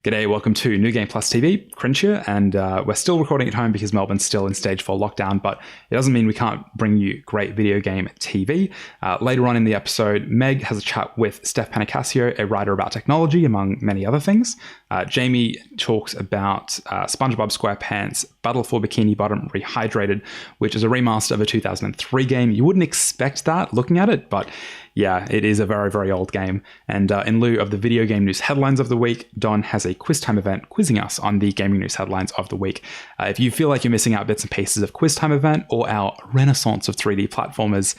G'day, welcome to New Game Plus TV, Cringe here, and we're still recording at home because Melbourne's still in stage 4 lockdown, but it doesn't mean we can't bring you great video game TV. Later on in the episode, Meg has a chat with Steph Panecasio, a writer about technology, among many other things. Jamie talks about Spongebob Squarepants, Battle for Bikini Bottom Rehydrated, which is a remaster of a 2003 game. You wouldn't expect that looking at it, but yeah, it is a very, very old game. And in lieu of the video game news headlines of the week, Don has a quiz time event quizzing us on the gaming news headlines of the week. If you feel like you're missing out bits and pieces of quiz time event or our renaissance of 3D platformers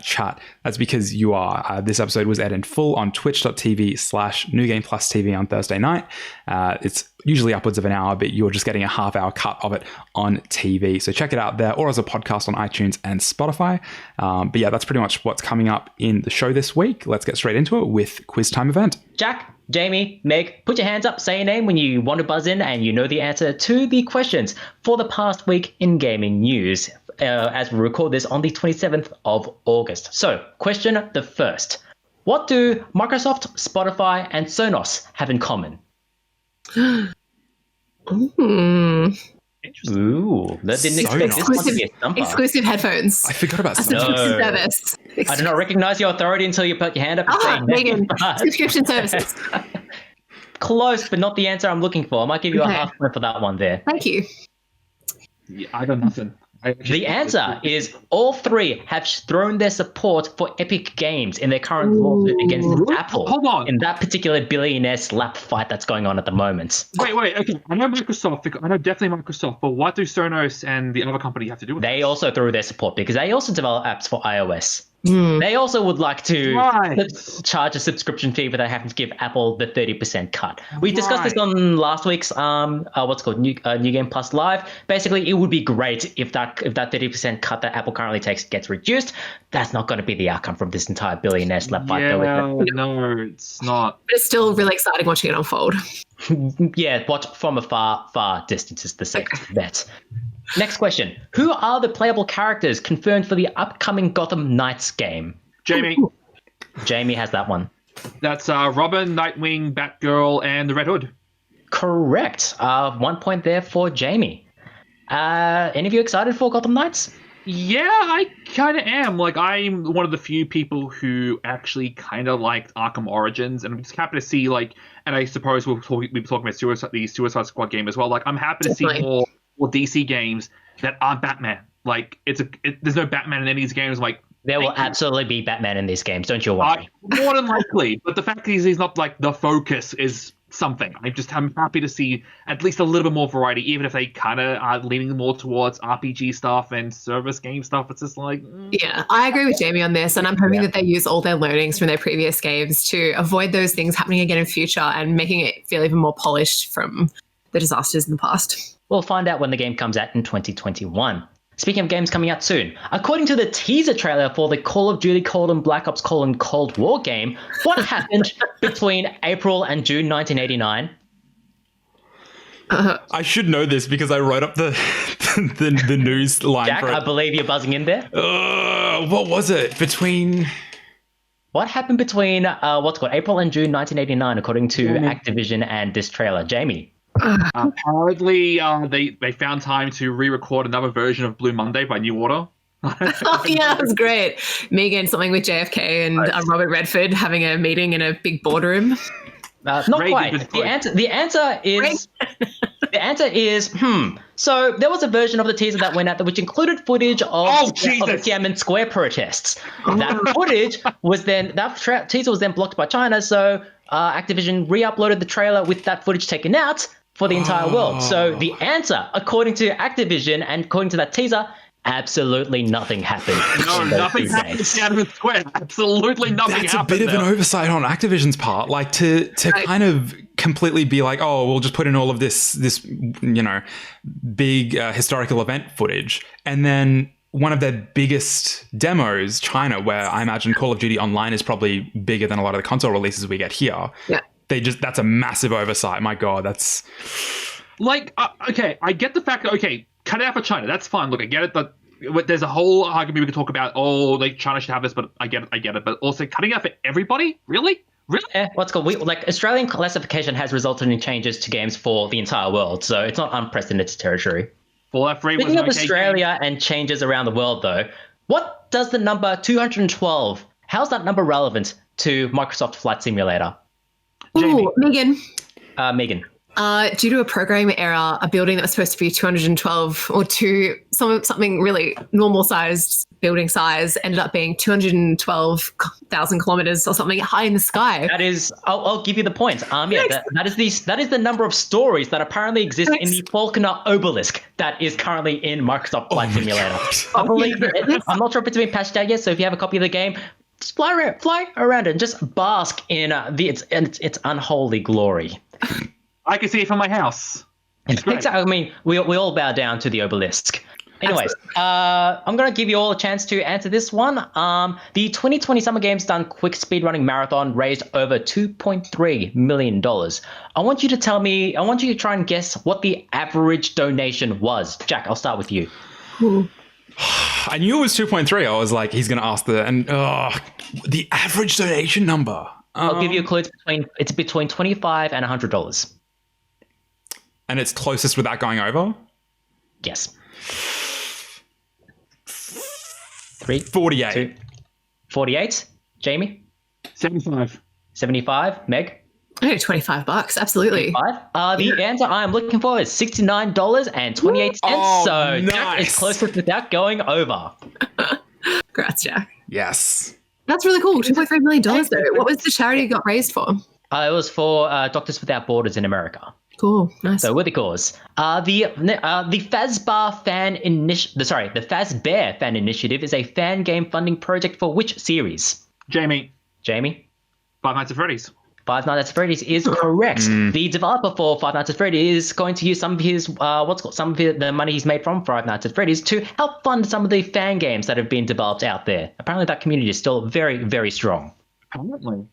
chat, that's because you are. This episode was aired in full on twitch.tv/newgameplusTV on Thursday night. It's usually upwards of an hour, but you're just getting a half-hour cut of it on TV. So check it out there or as a podcast on iTunes and Spotify. But yeah, that's pretty much what's coming up in the show this week. Let's get straight into it with Quiz Time Event. Jack, Jamie, Meg, put your hands up, say your name when you want to buzz in and you know the answer to the questions for the past week in gaming news as we record this on the 27th of August. So, question the first. What do Microsoft, Spotify, and Sonos have in common? Ooh, that didn't expect this one to be a stumper. Exclusive headphones. I forgot about subscription service. I do not recognize your authority until you put your hand up and say Megan, subscription services. Close, but not the answer I'm looking for. I might give you a half point for that one there. Thank you. Yeah, I got nothing. The answer is all three have thrown their support for Epic Games in their current lawsuit against Apple. Hold on. In that particular billionaire slap fight that's going on at the moment. Wait, okay. I know Microsoft. I know definitely Microsoft, but what do Sonos and the other company have to do with They this? also threw their support because they also develop apps for iOS. They also would like to charge a subscription fee, but they have to give Apple the 30% cut. We discussed this on last week's New Game Plus Live. Basically, it would be great if that 30% cut that Apple currently takes gets reduced. That's not going to be the outcome from this entire billionaire slap fight. No, it's not. But it's still really exciting watching it unfold. Yeah, watch from a far distance is the safest bet. Next question. Who are the playable characters confirmed for the upcoming Gotham Knights game? Jamie. Jamie has that one. That's Robin, Nightwing, Batgirl, and the Red Hood. Correct. 1 point there for Jamie. Any of you excited for Gotham Knights? Yeah, I kind of am. Like, I'm one of the few people who actually kind of liked Arkham Origins, and I'm just happy to see, like, and I suppose we'll be talking about the Suicide Squad game as well. Like, I'm happy to see more DC games that aren't Batman. Like, there's no Batman in any of these games. Like, there will absolutely be Batman in these games. Don't you worry. More than likely, but the fact that he's not like the focus is something. I'm happy to see at least a little bit more variety, even if they kind of are leaning more towards RPG stuff and service game stuff. It's just like Yeah, I agree with Jamie on this, and I'm hoping that they use all their learnings from their previous games to avoid those things happening again in future and making it feel even more polished from the disasters in the past. We'll find out when the game comes out in 2021. Speaking of games coming out soon, according to the teaser trailer for the Call of Duty Black Ops Cold War game, what happened between April and June 1989? I should know this because I wrote up the news line. Jack, I believe you're buzzing in there. What was it? What happened between April and June 1989, according to Activision and this trailer? Jamie. Apparently, they found time to re-record another version of Blue Monday by New Order. Oh yeah, that was great. Megan, something with JFK and Robert Redford having a meeting in a big boardroom. Not quite. The answer is So there was a version of the teaser that went out which included footage of the Tiananmen Square protests. That footage was teaser was then blocked by China, so Activision re-uploaded the trailer with that footage taken out for the entire world. So the answer, according to Activision and according to that teaser, absolutely nothing happened. No, nothing happened in Tiananmen Square. Absolutely nothing happened. That's a bit of an oversight on Activision's part. Like to kind of completely be like, oh, we'll just put in all of this big historical event footage. And then one of their biggest demos, China, where I imagine Call of Duty Online is probably bigger than a lot of the console releases we get here. Yeah. That's a massive oversight. My God, that's... Like, okay, I get the fact that, okay, cut it out for China. That's fine. Look, I get it. But there's a whole argument we could talk about, China should have this, but I get it. But also cutting out for everybody? Really? Really? What's called Australian classification has resulted in changes to games for the entire world, so it's not unprecedented territory. Fallout 3 was Speaking an of okay Australia game. and changes around the world, though, what does the number 212? How's that number relevant to Microsoft Flight Simulator? Jamie. Ooh, Megan. Megan. Due to a programming error, a building that was supposed to be 212 or something really normal sized building size ended up being 212,000 kilometers or something high in the sky. That is, I'll give you the point. That is the number of stories that apparently exist in the Falconer obelisk that is currently in Microsoft Flight Simulator. I believe I'm not sure if it's been patched out yet, so if you have a copy of the game, just fly around it and just bask in its unholy glory. I can see it from my house. Exactly. I mean, we all bow down to the obelisk. Anyways, I'm going to give you all a chance to answer this one. The 2020 Summer Games Done Quick Speedrunning Marathon raised over $2.3 million. I want you to try and guess what the average donation was. Jack, I'll start with you. I knew it was 2.3. I was like, he's going to ask the average donation number. I'll give you a clue. It's between $25 and $100. And it's closest without going over? Yes. 3, 48. 2, 48. Jamie? 75. 75. Meg? I know, $25. Absolutely. 5. The answer I'm looking for is $69.28. Oh, so nice. Jack is closest without going over. Congrats, Jack. Yes. That's really cool. $2.3 million, though. What was the charity it got raised for? It was for Doctors Without Borders in America. Cool. Nice. So, worthy cause. The Fazbear Fan Initiative is a fan game funding project for which series? Jamie. Five Nights at Freddy's. Five Nights at Freddy's is correct. The developer for Five Nights at Freddy's is going to use some of the money he's made from Five Nights at Freddy's to help fund some of the fan games that have been developed out there. Apparently, that community is still very, very strong. Apparently.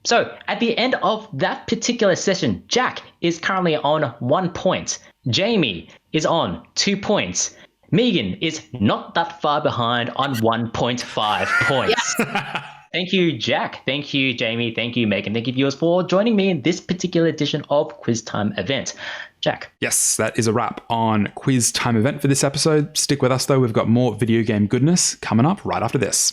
So, at the end of that particular session, Jack is currently on 1 point. Jamie is on 2 points. Megan is not that far behind on 1.5 points. Yes. Thank you, Jack. Thank you, Jamie. Thank you, Megan. Thank you, viewers, for joining me in this particular edition of Quiz Time Event. Jack. Yes, that is a wrap on Quiz Time Event for this episode. Stick with us, though. We've got more video game goodness coming up right after this.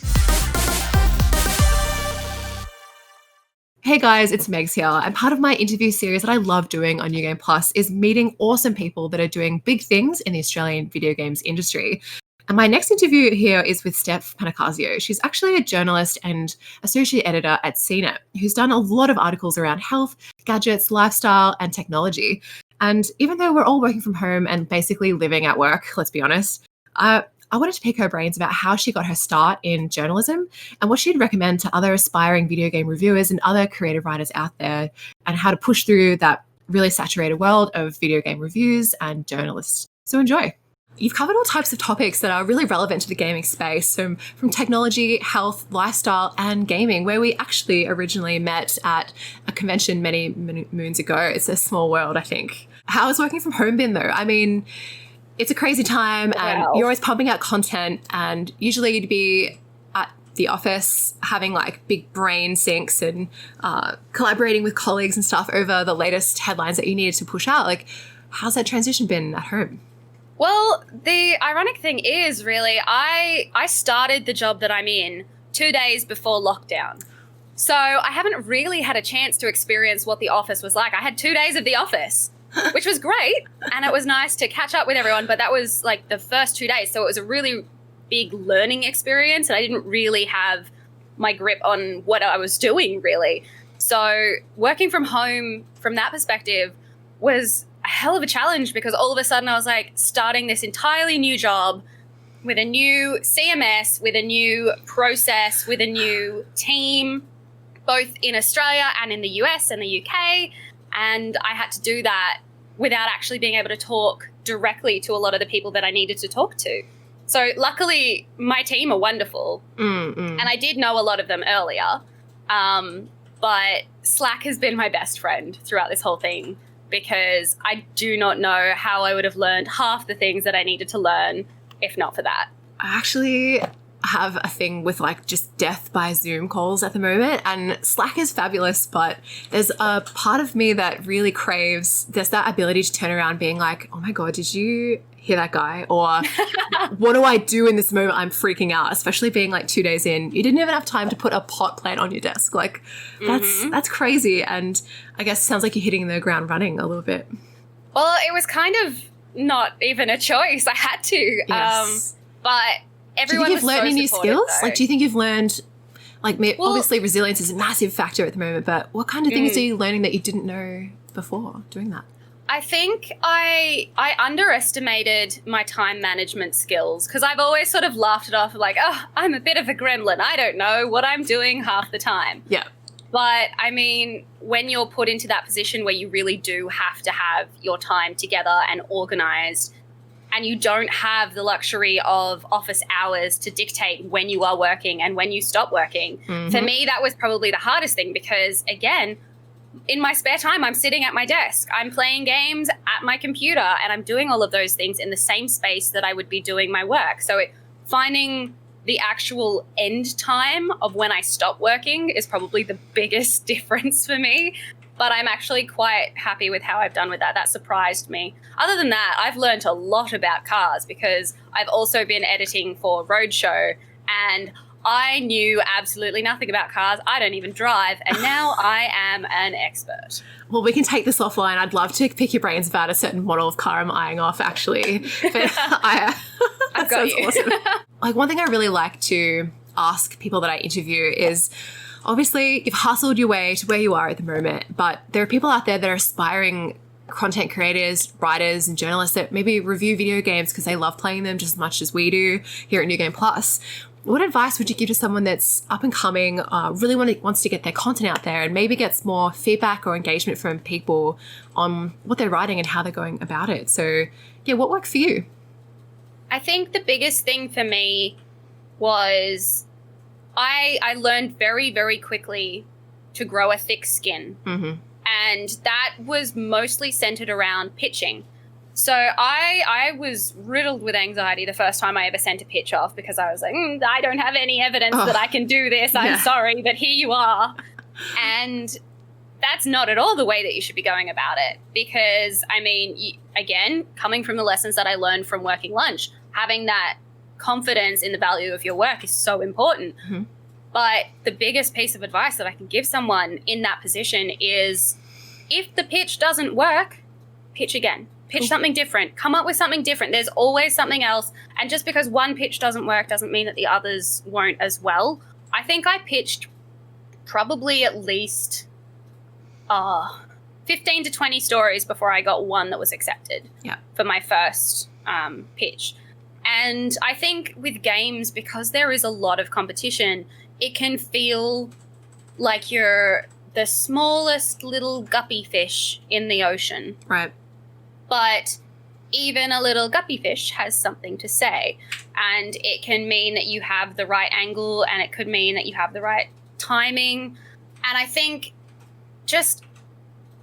Hey guys, it's Megs here. And part of my interview series that I love doing on New Game Plus is meeting awesome people that are doing big things in the Australian video games industry. And my next interview here is with Steph Panecasio. She's actually a journalist and associate editor at CNET, who's done a lot of articles around health, gadgets, lifestyle, and technology. And even though we're all working from home and basically living at work, let's be honest, I wanted to pick her brains about how she got her start in journalism and what she'd recommend to other aspiring video game reviewers and other creative writers out there, and how to push through that really saturated world of video game reviews and journalists. So enjoy. You've covered all types of topics that are really relevant to the gaming space, from technology, health, lifestyle, and gaming, where we actually originally met at a convention many moons ago. It's a small world, I think. How has working from home been, though? I mean, it's a crazy time, and you're always pumping out content, and usually you'd be at the office having like big brain syncs and collaborating with colleagues and stuff over the latest headlines that you needed to push out. Like, how's that transition been at home? Well, the ironic thing is, really, I started the job that I'm in 2 days before lockdown. So I haven't really had a chance to experience what the office was like. I had 2 days of the office, which was great. And it was nice to catch up with everyone. But that was like the first 2 days. So it was a really big learning experience. And I didn't really have my grip on what I was doing, really. So working from home from that perspective was a hell of a challenge, because all of a sudden I was like starting this entirely new job with a new CMS, with a new process, with a new team, both in Australia and in the US and the UK. And I had to do that without actually being able to talk directly to a lot of the people that I needed to talk to. So luckily my team are wonderful. And I did know a lot of them earlier. But Slack has been my best friend throughout this whole thing, because I do not know how I would have learned half the things that I needed to learn if not for that. I have a thing with like just death by Zoom calls at the moment, and Slack is fabulous, but there's a part of me that really craves, there's that ability to turn around being like, oh my God, did you hear that guy? Or what do I do in this moment? I'm freaking out, especially being like 2 days in. You didn't even have time to put a pot plant on your desk. Like that's crazy. And I guess it sounds like you're hitting the ground running a little bit. Well, it was kind of not even a choice. I had to. Yes. But everyone was so supportive. Do you think you've learned any new skills? Like, do you think you've learned, like, obviously resilience is a massive factor at the moment, but what kind of things are you learning that you didn't know before doing that? I think I underestimated my time management skills, because I've always sort of laughed it off like, oh, I'm a bit of a gremlin. I don't know what I'm doing half the time. Yeah. But I mean, when you're put into that position where you really do have to have your time together and organized, and you don't have the luxury of office hours to dictate when you are working and when you stop working, for me, that was probably the hardest thing, because again, in my spare time, I'm sitting at my desk, I'm playing games at my computer, and I'm doing all of those things in the same space that I would be doing my work. So finding the actual end time of when I stop working is probably the biggest difference for me. But I'm actually quite happy with how I've done with that. That surprised me. Other than that, I've learned a lot about cars, because I've also been editing for Roadshow, and I knew absolutely nothing about cars. I don't even drive, and now I am an expert. Well, we can take this offline. I'd love to pick your brains about a certain model of car I'm eyeing off, actually. But I've got you. Awesome. Like, one thing I really like to ask people that I interview is, obviously, you've hustled your way to where you are at the moment, but there are people out there that are aspiring content creators, writers, and journalists that maybe review video games because they love playing them just as much as we do here at New Game Plus. What advice would you give to someone that's up and coming, really wants to get their content out there and maybe gets more feedback or engagement from people on what they're writing and how they're going about it? So, yeah, what worked for you? I think the biggest thing for me was I learned very, very quickly to grow a thick skin. And that was mostly centered around pitching. So I was riddled with anxiety the first time I ever sent a pitch off, because I was like, I don't have any evidence that I can do this. I'm sorry, but here you are. And that's not at all the way that you should be going about it, because, I mean, again, coming from the lessons that I learned from working lunch, having that confidence in the value of your work is so important. But the biggest piece of advice that I can give someone in that position is, if the pitch doesn't work, pitch again. Pitch something different. Come up with something different. There's always something else. And just because one pitch doesn't work doesn't mean that the others won't as well. I think I pitched probably at least 15 to 20 stories before I got one that was accepted for my first pitch. And I think with games, because there is a lot of competition, it can feel like you're the smallest little guppy fish in the ocean. Right. But even a little guppy fish has something to say. And it can mean that you have the right angle, and it could mean that you have the right timing. And I think just,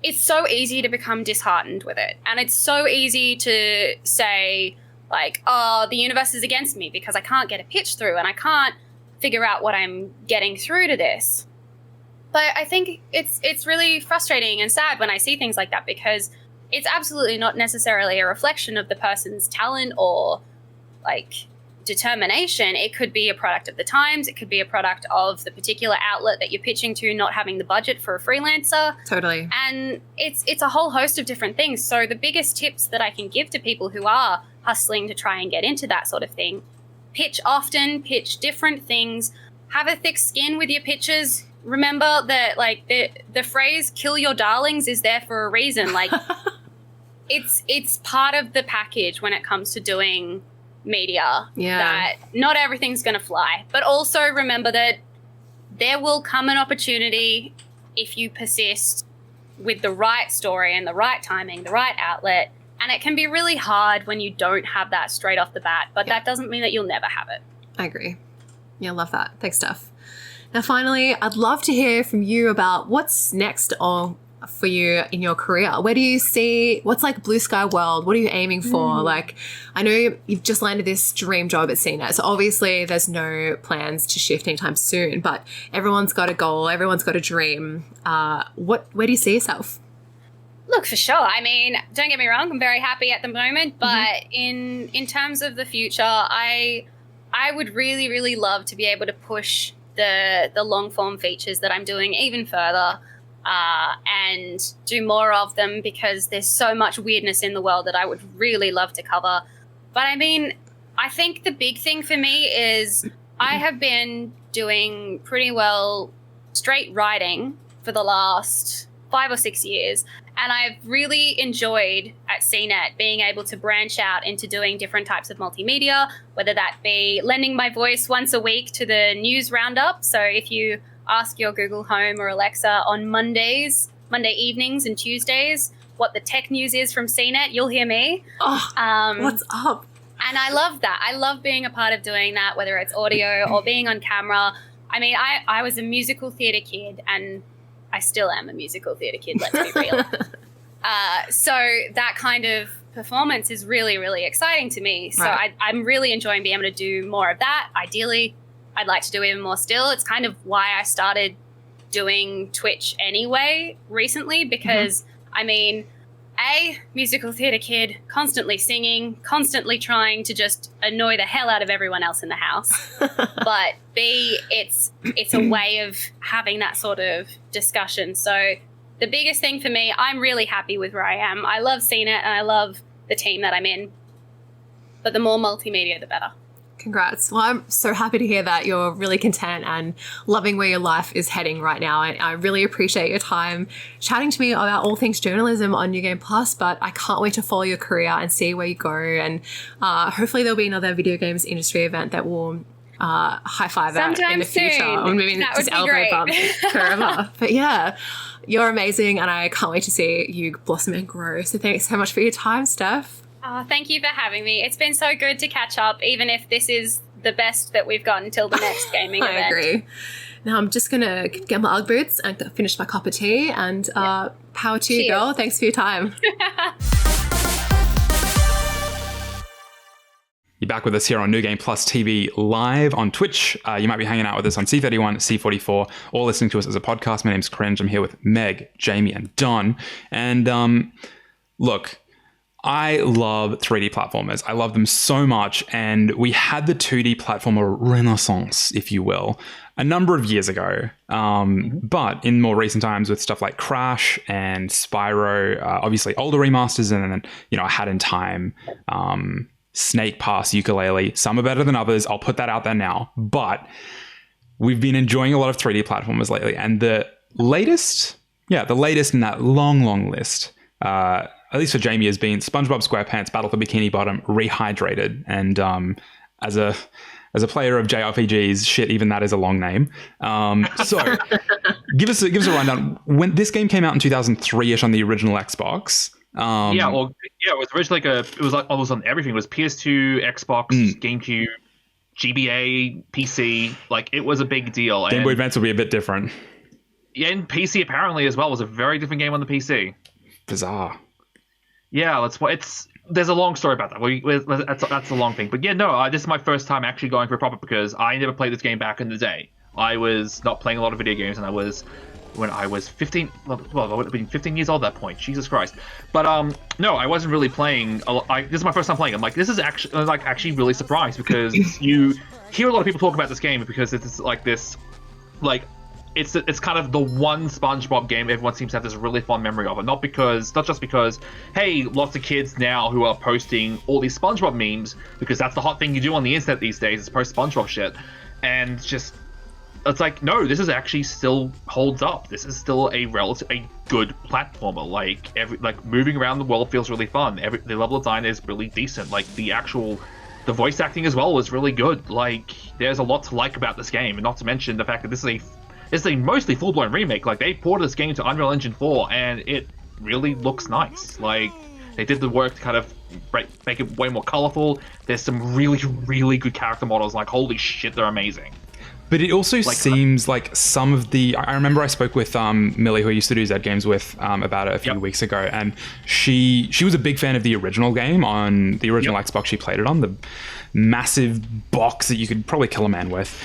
it's so easy to become disheartened with it. And it's so easy to say, like, oh, the universe is against me because I can't get a pitch through and I can't figure out what I'm getting through to this. But I think it's really frustrating and sad when I see things like that, because it's absolutely not necessarily a reflection of the person's talent or, like, determination. It could be a product of the times. It could be a product of the particular outlet that you're pitching to not having the budget for a freelancer. Totally. And it's a whole host of different things. So the biggest tips that I can give to people who are hustling to try and get into that sort of thing: pitch often, pitch different things, have a thick skin with your pitches. Remember that, like, the phrase "kill your darlings" is there for a reason. Like, it's part of the package when it comes to doing media. That not everything's going to fly, but also remember that there will come an opportunity if you persist with the right story and the right timing, the right outlet. And it can be really hard when you don't have that straight off the bat, but that doesn't mean that you'll never have it. I agree. Yeah, love that. Thanks, Steph. Now, finally, I'd love to hear from you about what's next, or for you in your career? Where do you see, what's like blue sky world? What are you aiming for? Like, I know you've just landed this dream job at CNET, so obviously there's no plans to shift anytime soon, but everyone's got a goal, everyone's got a dream. Where do you see yourself? Look, for sure. I mean, don't get me wrong, I'm very happy at the moment, but in terms of the future, I would really, really love to be able to push the long form features that I'm doing even further, and do more of them, because there's so much weirdness in the world that I would really love to cover. But I mean, I think the big thing for me is I have been doing pretty well straight writing for the last 5 or 6 years. And I've really enjoyed at CNET being able to branch out into doing different types of multimedia, whether that be lending my voice once a week to the news roundup. So if you ask your Google Home or Alexa on Monday evenings and Tuesdays what the tech news is from CNET, you'll hear me. What's up? And I love that. I love being a part of doing that, whether it's audio or being on camera. I mean, I was a musical theatre kid, and I still am a musical theatre kid, let's be real. So that kind of performance is really, really exciting to me. So Right. I'm really enjoying being able to do more of that. Ideally, I'd like to do even more still. It's kind of why I started doing Twitch anyway recently, because, I mean, A, musical theatre kid, constantly singing, constantly trying to just annoy the hell out of everyone else in the house. But B, it's a way of having that sort of discussion. So the biggest thing for me, I'm really happy with where I am. I love CNET and I love the team that I'm in. But the more multimedia, the better. Congrats. Well, I'm so happy to hear that you're really content and loving where your life is heading right now. And I really appreciate your time chatting to me about all things journalism on New Game Plus, but I can't wait to follow your career and see where you go. And hopefully there'll be another video games industry event that will high five at in the future. Soon. Or maybe That just would be elbow bump great. forever. But yeah, you're amazing and I can't wait to see you blossom and grow. So thanks so much for your time, Steph. Thank you for having me. It's been so good to catch up, even if this is the best that we've got until the next gaming I event. agree. Now I'm just going to get my Ugg boots and finish my cup of tea and power to you, Cheers. girl. Thanks for your time. You're back with us here on New Game Plus TV live on Twitch. You might be hanging out with us on C31, C44, or listening to us as a podcast. My name's Cringe. I'm here with Meg, Jamie, and Don. And look, I love 3D platformers. I love them so much. And we had the 2D platformer renaissance, if you will, a number of years ago. But in more recent times with stuff like Crash and Spyro, obviously older remasters, and then, you know, A Hat in Time, Snake Pass, Ukulele. Some are better than others. I'll put that out there now. But we've been enjoying a lot of 3D platformers lately. And the latest in that long list, at least for Jamie, has been Spongebob Squarepants Battle for Bikini Bottom Rehydrated. And as a player of JRPGs, shit, even that is a long name. So give us a rundown. When this game came out in 2003-ish on the original Xbox. It was originally it was on everything. It was PS2, Xbox, GameCube, GBA, PC. Like, it was a big deal. Game Boy Advance will be a bit different. Yeah, and PC apparently as well was a very different game on the PC. Bizarre. Yeah, there's a long story about that. That's a long thing. But yeah, no, this is my first time actually going for it proper, because I never played this game back in the day. I was not playing a lot of video games, and when I was 15, well, I would have been 15 years old at that point. Jesus Christ. But no, I wasn't really playing. This is my first time playing. I'm like, this is actually really surprised, because you hear a lot of people talk about this game because it's like this, like, it's kind of the one SpongeBob game everyone seems to have this really fond memory of. And not just because, hey, lots of kids now who are posting all these SpongeBob memes, because that's the hot thing you do on the internet these days, is post SpongeBob shit. And just, it's like, no, this is actually still holds up. This is still a good platformer. Like moving around the world feels really fun. The level design is really decent. Like, the voice acting as well was really good. Like, there's a lot to like about this game, and not to mention the fact that this is a mostly full-blown remake. Like, they ported this game to Unreal Engine 4, and it really looks nice. Like, they did the work to kind of make it way more colorful. There's some really, really good character models. Like, holy shit, they're amazing. But it also seems like some of the... I remember I spoke with Millie, who I used to do Zed Games with, about it a few weeks ago, and she was a big fan of the original game on the original Xbox she played it on, the massive box that you could probably kill a man with.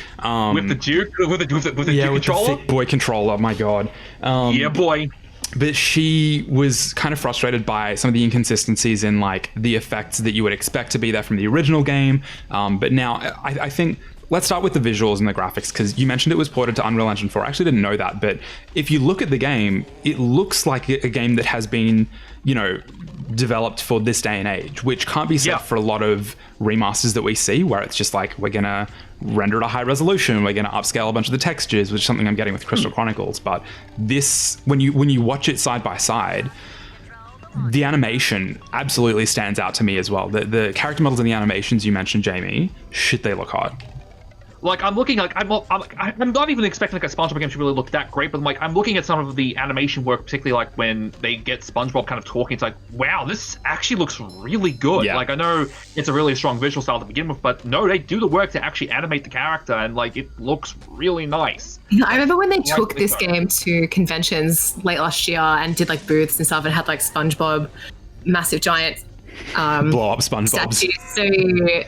With the Duke? With the Duke controller? With the thick boy controller, my God. Boy. But she was kind of frustrated by some of the inconsistencies in like the effects that you would expect to be there from the original game. But now I think let's start with the visuals and the graphics, because you mentioned it was ported to Unreal Engine 4. I actually didn't know that, but if you look at the game, it looks like a game that has been, developed for this day and age, which can't be said for a lot of remasters that we see, where it's just like, we're going to render at a high resolution, we're going to upscale a bunch of the textures, which is something I'm getting with Crystal Chronicles. But this, when you watch it side by side, the animation absolutely stands out to me as well. The character models and the animations you mentioned, Jamie, shit, they look hot. Like, I'm looking, like, I'm not even expecting, like, a SpongeBob game to really look that great, but, like, I'm looking at some of the animation work, particularly, like, when they get SpongeBob kind of talking, it's like, wow, this actually looks really good. Yeah. Like, I know it's a really strong visual style to begin with, but no, they do the work to actually animate the character, and, like, it looks really nice. I remember when they took this game to conventions late last year and did, like, booths and stuff, and had, like, SpongeBob, massive giant blow up SpongeBob statues. So,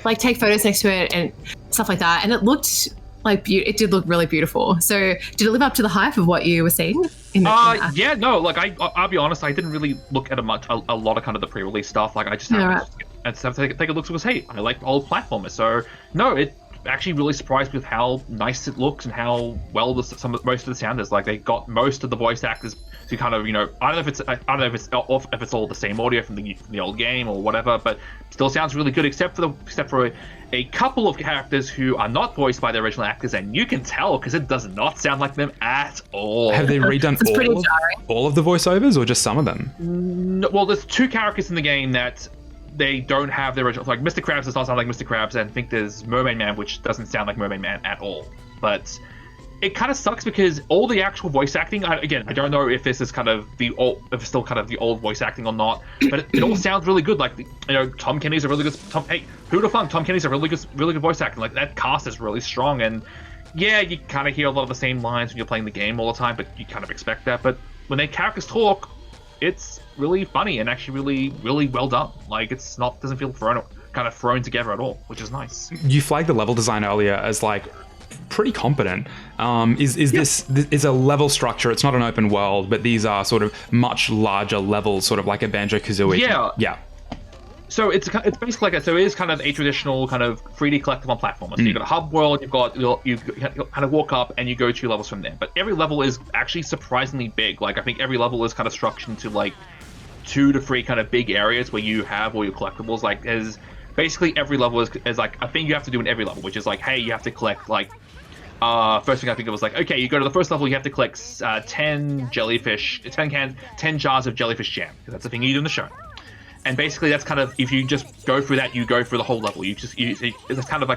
like, take photos next to it and stuff like that, and it looked like it did look really beautiful. So did it live up to the hype of what you were seeing in yeah, no, like I'll be honest, I didn't really look at a lot of kind of the pre-release stuff. Like, I just had to take a look because, hey, I like old platformers. So no, it actually really surprised me with how nice it looks and how well most of the sound is. Like, they got most of the voice actors to kind of, I don't know if it's all the same audio from the old game or whatever, but still sounds really good, except for a couple of characters who are not voiced by the original actors, and you can tell because it does not sound like them at all. Have they redone all of the voiceovers, or just some of them? No, well, there's two characters in the game that they don't have the original. Like, Mr. Krabs does not sound like Mr. Krabs, and I think there's Mermaid Man, which doesn't sound like Mermaid Man at all. But it kind of sucks because all the actual voice acting, again, I don't know if this is kind of if it's still kind of the old voice acting or not, but it all sounds really good. Like, Tom Kenny's a really good. Hey, who'd have thunk? Tom Kenny's a really good voice acting. Like, that cast is really strong, and yeah, you kind of hear a lot of the same lines when you're playing the game all the time, but you kind of expect that. But when their characters talk, it's really funny and actually really, really well done. Like, it's not doesn't feel thrown together at all, which is nice. You flagged the level design earlier as like pretty competent. This is a level structure? It's not an open world, but these are sort of much larger levels, sort of like a Banjo-Kazooie. Yeah. So it's basically like it is kind of a traditional kind of 3D collectible platformer. So you've got a hub world, you kind of walk up and you go 2 levels from there. But every level is actually surprisingly big. Like, I think every level is kind of structured into like 2 to 3 kind of big areas where you have all your collectibles. Like, as basically every level is like a thing you have to do in every level, which is like, hey, you have to collect like first thing I think it was like, okay, you go to the first level, you have to collect 10 jars of jellyfish jam, because that's the thing you do in the show. And basically, that's kind of, if you just go through that, you go through the whole level. It's kind of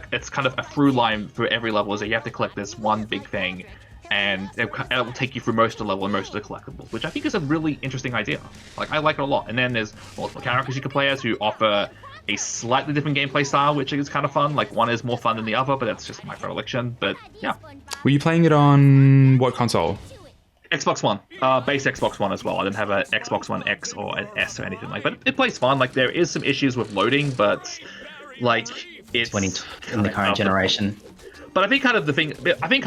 a through line for every level, is that you have to collect this one big thing, and it will take you through most of the level and most of the collectibles, which I think is a really interesting idea. Like, I like it a lot. And then there's multiple characters you can play as who offer a slightly different gameplay style, which is kind of fun. Like, one is more fun than the other, but that's just my predilection. But yeah. Were you playing it on what console? Xbox One, base Xbox One as well. I didn't have an Xbox One X or an S or anything like that. But it plays fine. Like, there is some issues with loading, but like, it's in the current generation. But I think kind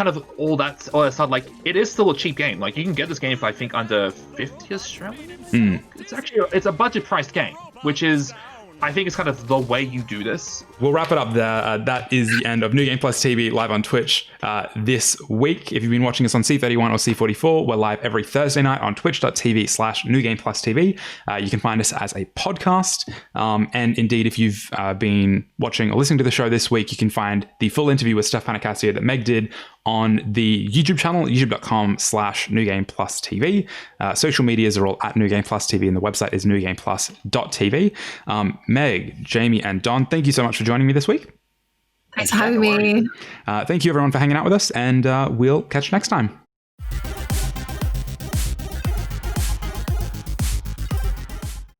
of all that aside, like, it is still a cheap game. Like, you can get this game for, I think, under 50 Australian. It's a budget priced game, which is, I think, it's kind of the way you do this. We'll wrap it up there. That is the end of New Game Plus TV live on Twitch this week. If you've been watching us on C31 or C44, we're live every Thursday night on twitch.tv/NewGamePlusTV. You can find us as a podcast. And indeed, if you've been watching or listening to the show this week, you can find the full interview with Steph Panecasio that Meg did on the YouTube channel, youtube.com/NewGamePlusTV. Social medias are all at NewGamePlusTV, and the website is newgameplus.tv. Meg, Jamie, and Don, thank you so much for joining me this week. Thanks for having me. Thank you, everyone, for hanging out with us, and we'll catch you next time.